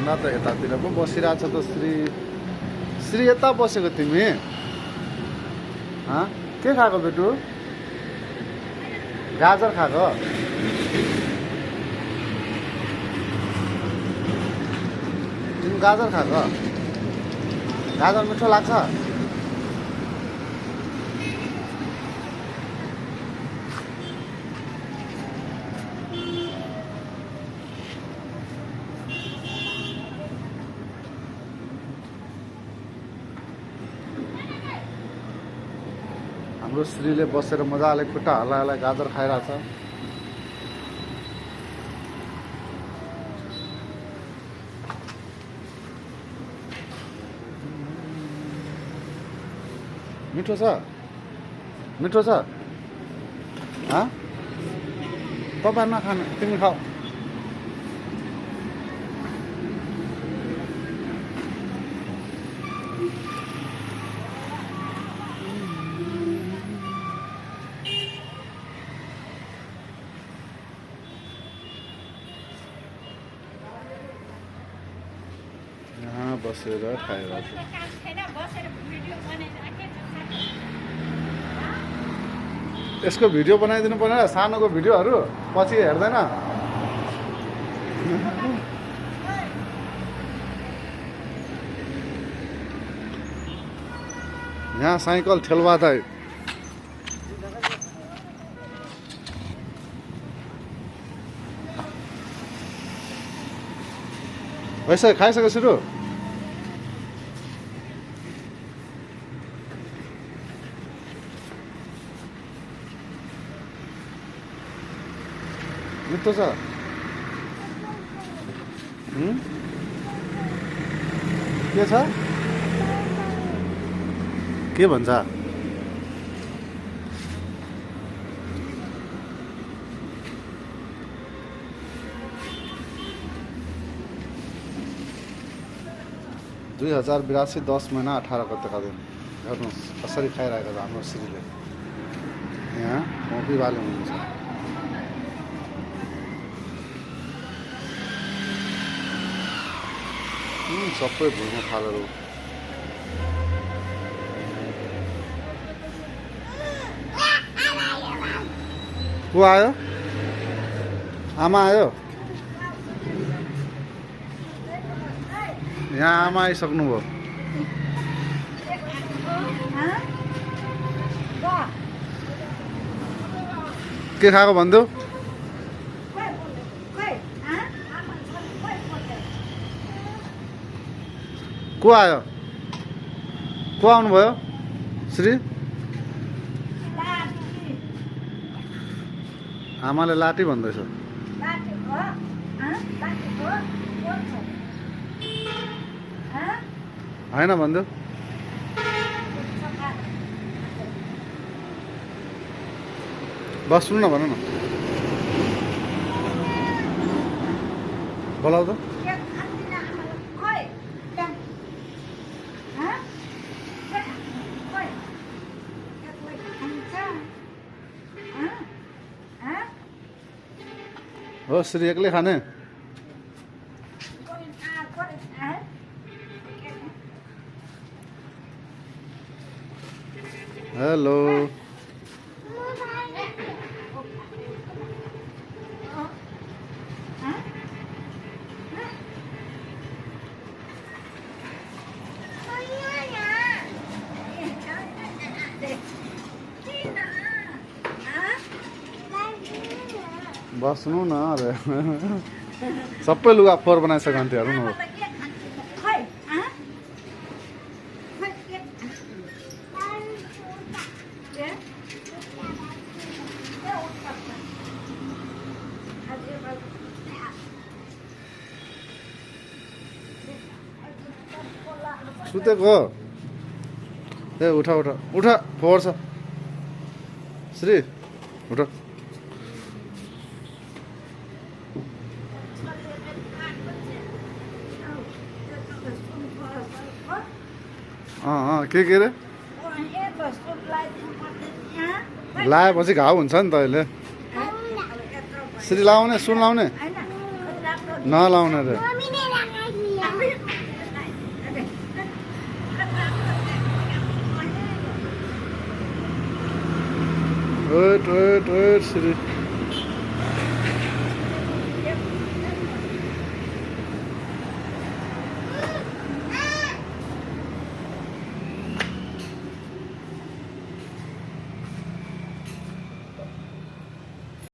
आउला त यतातिर पो बसिरहेछ त श्री श्री यता बसेको तिमी के खाएको बेटु गाजर खाएको तिमी गाजर खाएको गाजर मिठो लाग्छ हाम्रो श्रीले बसेर मजाले खुट्टा हल्लाएर गाजर खाइरहेछ मिठो छ मिठो छ तपाईँ नखानु तिमी खाऊ यहाँ बसेर खाइरहेछ यसको भिडियो बनाइदिनु पर्ने सानोको भिडियोहरू पछि हेर्दैन यहाँ साइकल ठेलवाता है वैसे खाइसक्यो सुरु मिठो छ के छ के भन्छ 2082 10 महिना 18 गतेका दिन हेर्नुहोस् कसरी खाइरहेको छ हाम्रो श्रीले यहाँ मोपी बाले हुनुहुन्छ सबै भुइँमा थालेर को आयो आमा आयो यहाँ आमा आइसक्नुभयो के खाएको भन्देऊ को आयो को आउनुभयो श्री आमाले लाटी भन्दैछ होइन भन्देऊ बस्नु न भन न बोलाउ त हो श्री एक्लै खाने हेलो बस्नु न अरे सबै लुगा फोहोर बनाइसक्यो हेर्नु न सुतेको ए उठा उठा उठा फोहोर छ श्री उठ के रे लाएपछि घाउ हुन्छ नि त अहिले श्री लाउने सुन लाउने नलाउने रे Wait, Siri.